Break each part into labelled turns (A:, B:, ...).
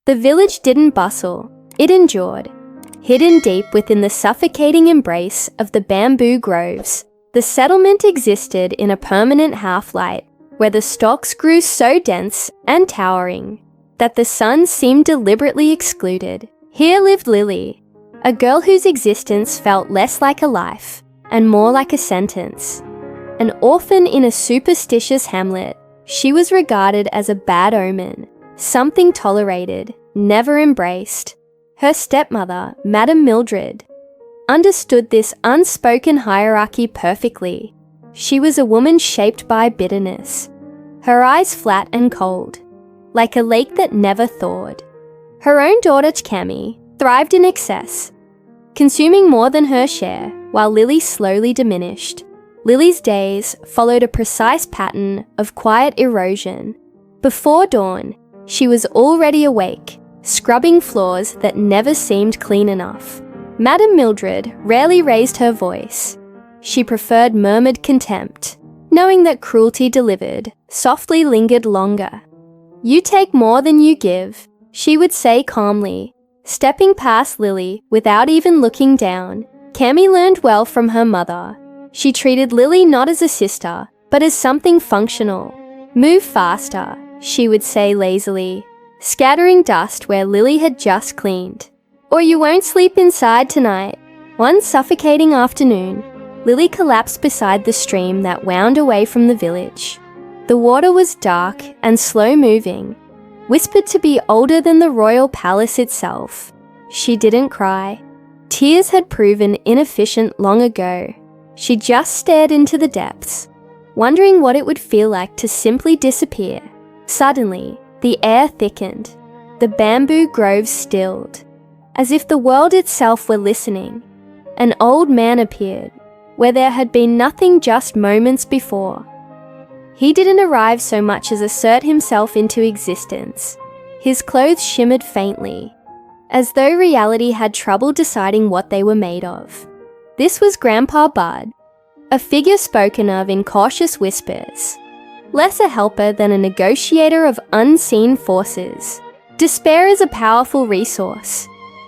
A: The village didn't bustle, it endured. Hidden deep within the suffocating embrace of the bamboo groves, the settlement existed in a permanent half-light, where the stalks grew so dense and towering that the sun seemed deliberately excluded. Here lived Lily, a girl whose existence felt less like a life and more like a sentence. An orphan in a superstitious hamlet, she was regarded as a bad omen, something tolerated, never embraced. Her stepmother, Madame Mildred, understood this unspoken hierarchy perfectly. She was a woman shaped by bitterness, her eyes flat and cold, like a lake that never thawed. Her own daughter, Cammy, thrived in excess, consuming more than her share, while Lily slowly diminished. Lily's days followed a precise pattern of quiet erosion. Before dawn, she was already awake, scrubbing floors that never seemed clean enough. Madame Mildred rarely raised her voice. She preferred murmured contempt, knowing that cruelty delivered softly lingered longer. "You take more than you give," she would say calmly, stepping past Lily without even looking down. Cammy learned well from her mother. She treated Lily not as a sister, but as something functional. "Move faster," she would say lazily, scattering dust where Lily had just cleaned. "Or you won't sleep inside tonight." One suffocating afternoon, Lily collapsed beside the stream that wound away from the village. The water was dark and slow-moving, whispered to be older than the royal palace itself. She didn't cry. Tears had proven inefficient long ago. She just stared into the depths, wondering what it would feel like to simply disappear. Suddenly, the air thickened. The bamboo groves stilled, as if the world itself were listening. An old man appeared, where there had been nothing just moments before. He didn't arrive so much as assert himself into existence. His clothes shimmered faintly, as though reality had trouble deciding what they were made of. This was Grandpa Bud, a figure spoken of in cautious whispers, less a helper than a negotiator of unseen forces. "Despair is a powerful resource,"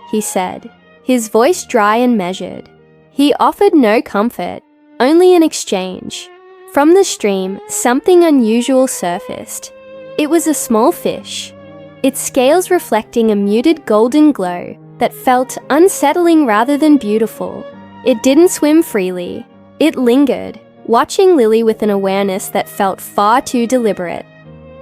A: he said, his voice dry and measured. He offered no comfort, only an exchange. From the stream, something unusual surfaced. It was a small fish, its scales reflecting a muted golden glow that felt unsettling rather than beautiful. It didn't swim freely. It lingered, watching Lily with an awareness that felt far too deliberate.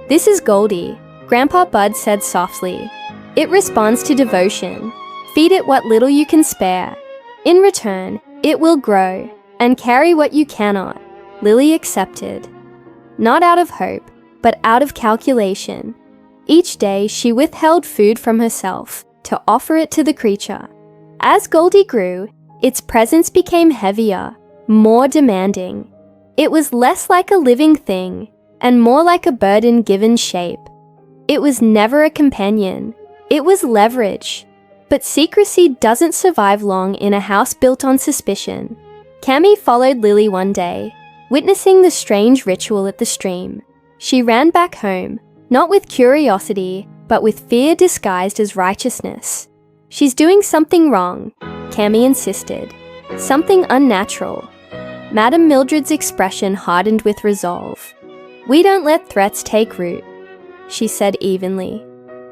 A: "This is Goldie," Grandpa Bud said softly. "It responds to devotion. Feed it what little you can spare. In return, it will grow and carry what you cannot." Lily accepted, not out of hope, but out of calculation. Each day she withheld food from herself to offer it to the creature. As Goldie grew, its presence became heavier, more demanding. It was less like a living thing and more like a burden given shape. It was never a companion. It was leverage. But secrecy doesn't survive long in a house built on suspicion. Cammy followed Lily one day, witnessing the strange ritual at the stream. She ran back home, not with curiosity, but with fear disguised as righteousness. "She's doing something wrong," Cammy insisted. "Something unnatural." Madame Mildred's expression hardened with resolve. "We don't let threats take root," she said evenly.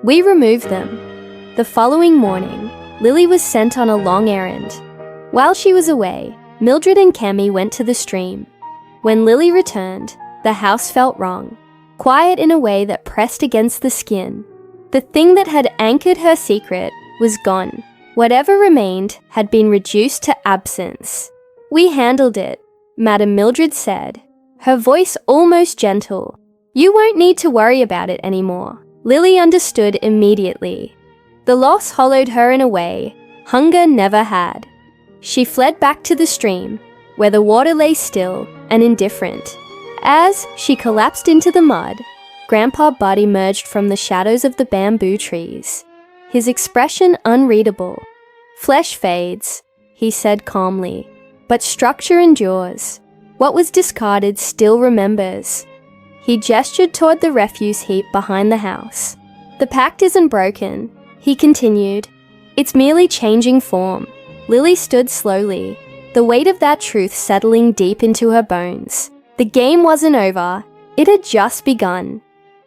A: "We remove them." The following morning, Lily was sent on a long errand. While she was away, Mildred and Cammy went to the stream. When Lily returned, the house felt wrong, quiet in a way that pressed against the skin. The thing that had anchored her secret was gone. Whatever remained had been reduced to absence. "We handled it," Madame Mildred said, her voice almost gentle. "You won't need to worry about it anymore." Lily understood immediately. The loss hollowed her in a way hunger never had. She fled back to the stream, where the water lay still and indifferent. As she collapsed into the mud, Grandpa Bud emerged from the shadows of the bamboo trees, his expression unreadable. "Flesh fades," he said calmly, "but structure endures. What was discarded still remembers." He gestured toward the refuse heap behind the house. "The pact isn't broken," he continued. "It's merely changing form." Lily stood slowly, the weight of that truth settling deep into her bones. The game wasn't over. It had just begun.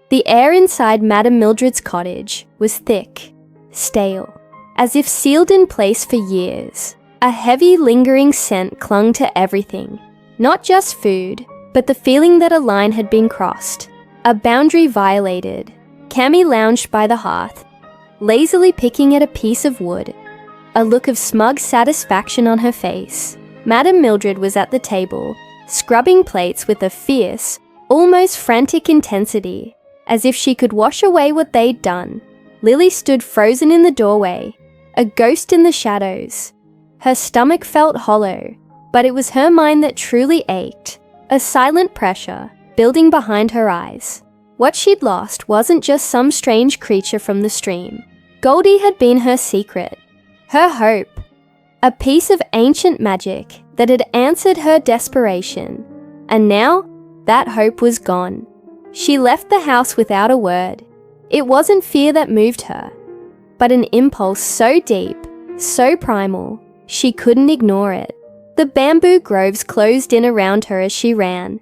A: The air inside Madame Mildred's cottage was thick, stale, as if sealed in place for years. A heavy, lingering scent clung to everything. Not just food, but the feeling that a line had been crossed, a boundary violated. Cammy lounged by the hearth, lazily picking at a piece of wood, a look of smug satisfaction on her face. Madame Mildred was at the table, scrubbing plates with a fierce, almost frantic intensity, as if she could wash away what they'd done. Lily stood frozen in the doorway, a ghost in the shadows. Her stomach felt hollow, but it was her mind that truly ached, a silent pressure building behind her eyes. What she'd lost wasn't just some strange creature from the stream. Goldie had been her secret, her hope, a piece of ancient magic that had answered her desperation. And now, that hope was gone. She left the house without a word. It wasn't fear that moved her, but an impulse so deep, so primal, she couldn't ignore it. The bamboo groves closed in around her as she ran,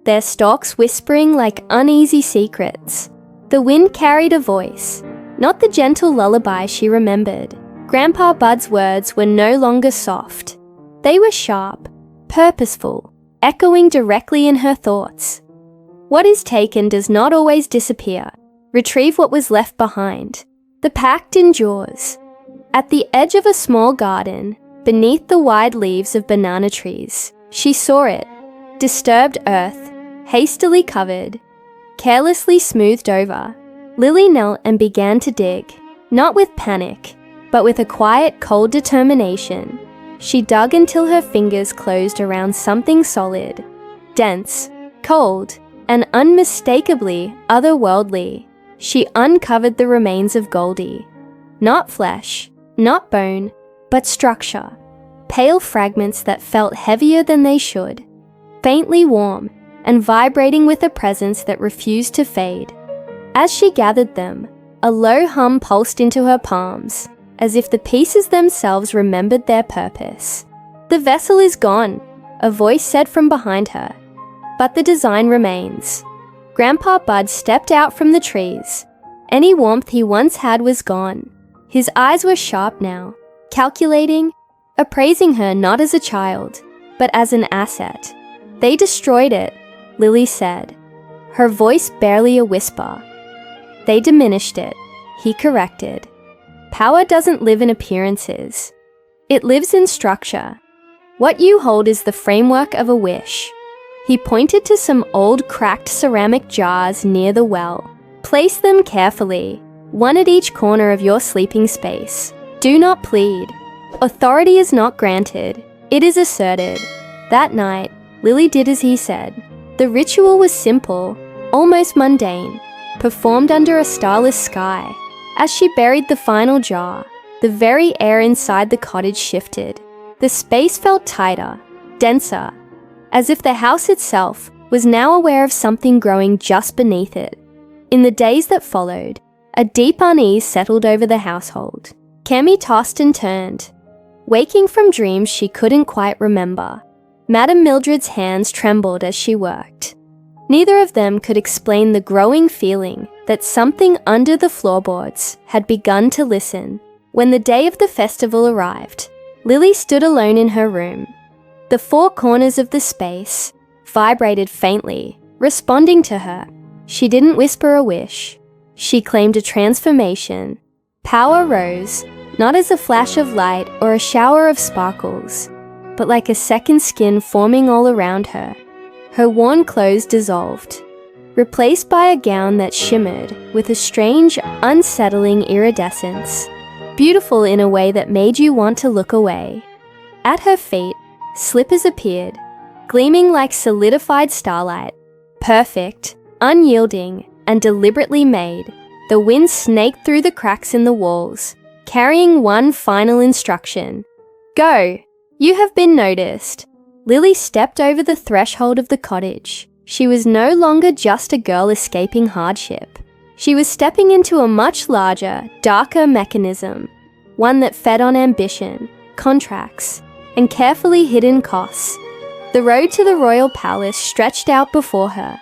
A: their stalks whispering like uneasy secrets. The wind carried a voice, not the gentle lullaby she remembered. Grandpa Bud's words were no longer soft. They were sharp, purposeful, echoing directly in her thoughts. What is taken does not always disappear. Retrieve what was left behind. The pact endures. At the edge of a small garden, beneath the wide leaves of banana trees, she saw it. Disturbed earth, hastily covered, carelessly smoothed over. Lily knelt and began to dig, not with panic, but with a quiet, cold determination. She dug until her fingers closed around something solid, dense, cold, and unmistakably otherworldly. She uncovered the remains of Goldie. Not flesh, not bone, but structure. Pale fragments that felt heavier than they should, faintly warm and vibrating with a presence that refused to fade. As she gathered them, a low hum pulsed into her palms, as if the pieces themselves remembered their purpose. "The vessel is gone," a voice said from behind her, "but the design remains." Grandpa Bud stepped out from the trees. Any warmth he once had was gone. His eyes were sharp now, calculating, appraising her not as a child, but as an asset. "They destroyed it," Lily said, her voice barely a whisper. "They diminished it," he corrected. "Power doesn't live in appearances. It lives in structure. What you hold is the framework of a wish." He pointed to some old cracked ceramic jars near the well. "Place them carefully, one at each corner of your sleeping space. Do not plead. Authority is not granted, it is asserted." That night, Lily did as he said. The ritual was simple, almost mundane, performed under a starless sky. As she buried the final jar, the very air inside the cottage shifted. The space felt tighter, denser, as if the house itself was now aware of something growing just beneath it. In the days that followed, a deep unease settled over the household. Cammy tossed and turned, waking from dreams she couldn't quite remember. Madame Mildred's hands trembled as she worked. Neither of them could explain the growing feeling that something under the floorboards had begun to listen. When the day of the festival arrived, Lily stood alone in her room. The four corners of the space vibrated faintly, responding to her. She didn't whisper a wish. She claimed a transformation. Power rose, not as a flash of light or a shower of sparkles, but like a second skin forming all around her. Her worn clothes dissolved, replaced by a gown that shimmered with a strange, unsettling iridescence, beautiful in a way that made you want to look away. At her feet, slippers appeared, gleaming like solidified starlight, perfect, unyielding, and deliberately made. The wind snaked through the cracks in the walls, carrying one final instruction. "Go! You have been noticed." Lily stepped over the threshold of the cottage. She was no longer just a girl escaping hardship. She was stepping into a much larger, darker mechanism, one that fed on ambition, contracts, and carefully hidden costs. The road to the royal palace stretched out before her,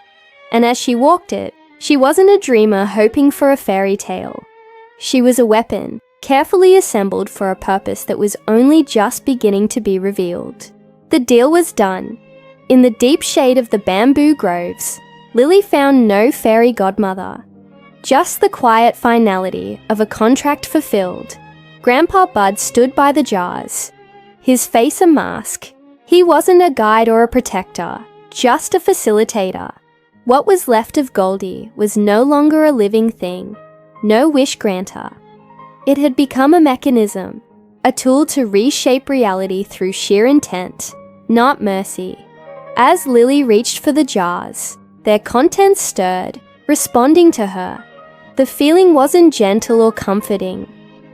A: and as she walked it, she wasn't a dreamer hoping for a fairy tale. She was a weapon, carefully assembled for a purpose that was only just beginning to be revealed. The deal was done. In the deep shade of the bamboo groves, Lily found no fairy godmother, just the quiet finality of a contract fulfilled. Grandpa Bud stood by the jars, his face a mask. He wasn't a guide or a protector, just a facilitator. What was left of Goldie was no longer a living thing, no wish granter. It had become a mechanism, a tool to reshape reality through sheer intent, not mercy. As Lily reached for the jars, their contents stirred, responding to her. The feeling wasn't gentle or comforting.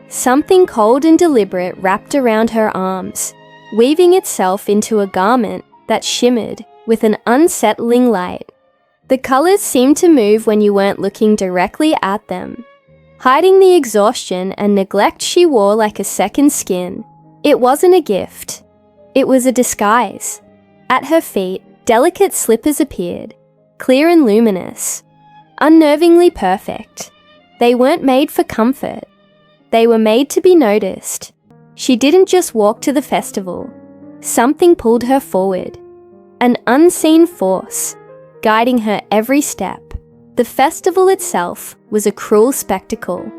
A: Something cold and deliberate wrapped around her arms, weaving itself into a garment that shimmered with an unsettling light. The colors seemed to move when you weren't looking directly at them, hiding the exhaustion and neglect she wore like a second skin. It wasn't a gift. It was a disguise. At her feet, delicate slippers appeared, clear and luminous, unnervingly perfect. They weren't made for comfort. They were made to be noticed. She didn't just walk to the festival. Something pulled her forward. An unseen force, guiding her every step. The festival itself was a cruel spectacle.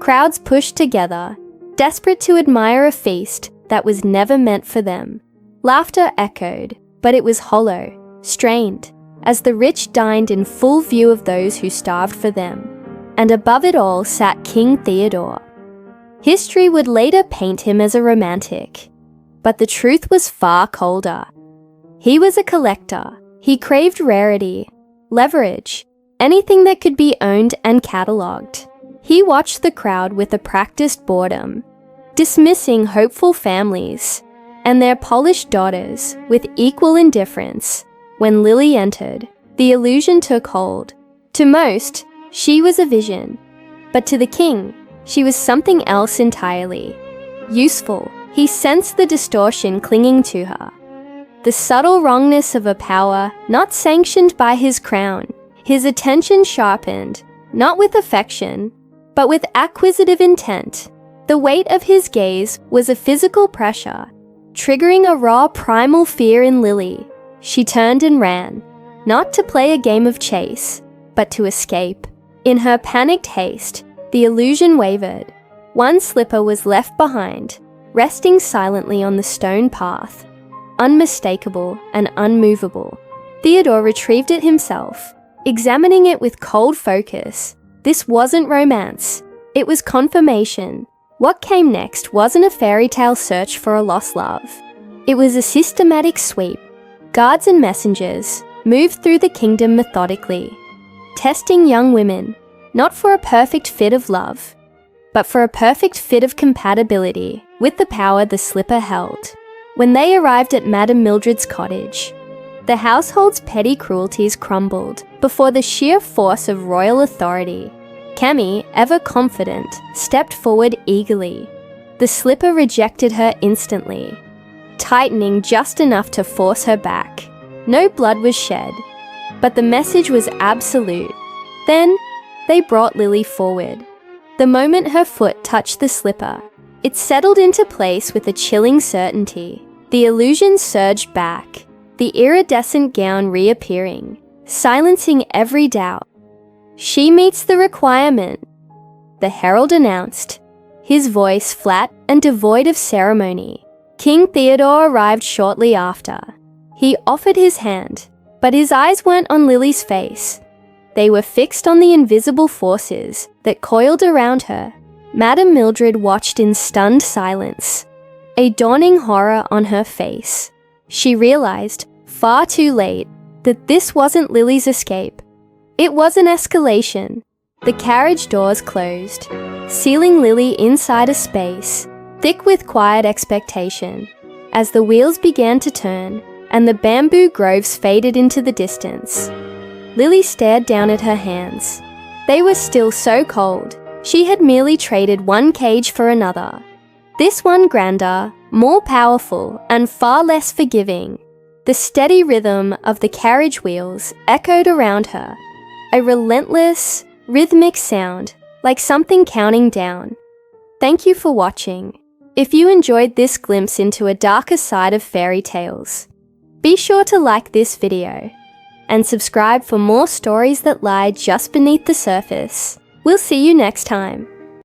A: Crowds pushed together, desperate to admire a feast that was never meant for them. Laughter echoed, but it was hollow, strained, as the rich dined in full view of those who starved for them. And above it all sat King Theodore. History would later paint him as a romantic, but the truth was far colder. He was a collector. He craved rarity, leverage, anything that could be owned and catalogued. He watched the crowd with a practiced boredom, dismissing hopeful families and their polished daughters with equal indifference. When Lily entered, the illusion took hold. To most, she was a vision, but to the king, she was something else entirely. Useful, he sensed the distortion clinging to her, the subtle wrongness of a power not sanctioned by his crown. His attention sharpened, not with affection, but with acquisitive intent. The weight of his gaze was a physical pressure, triggering a raw primal fear in Lily. She turned and ran, not to play a game of chase, but to escape. In her panicked haste, the illusion wavered. One slipper was left behind, resting silently on the stone path, unmistakable and unmovable. Theodore retrieved it himself, examining it with cold focus. This wasn't romance. It was confirmation. What came next wasn't a fairy tale search for a lost love. It was a systematic sweep. Guards and messengers moved through the kingdom methodically, testing young women, not for a perfect fit of love, but for a perfect fit of compatibility with the power the slipper held. When they arrived at Madame Mildred's cottage, the household's petty cruelties crumbled before the sheer force of royal authority. Cammy, ever confident, stepped forward eagerly. The slipper rejected her instantly, tightening just enough to force her back. No blood was shed, but the message was absolute. Then, they brought Lily forward. The moment her foot touched the slipper, it settled into place with a chilling certainty. The illusion surged back, the iridescent gown reappearing, silencing every doubt. "She meets the requirement," the herald announced, his voice flat and devoid of ceremony. King Theodore arrived shortly after. He offered his hand, but his eyes weren't on Lily's face. They were fixed on the invisible forces that coiled around her. Madame Mildred watched in stunned silence, a dawning horror on her face. She realized, far too late, that this wasn't Lily's escape. It was an escalation. The carriage doors closed, sealing Lily inside a space, thick with quiet expectation. As the wheels began to turn, and the bamboo groves faded into the distance, Lily stared down at her hands. They were still so cold. She had merely traded one cage for another. This one grander, more powerful, and far less forgiving. The steady rhythm of the carriage wheels echoed around her, a relentless, rhythmic sound, like something counting down. Thank you for watching. If you enjoyed this glimpse into a darker side of fairy tales, be sure to like this video and subscribe for more stories that lie just beneath the surface. We'll see you next time.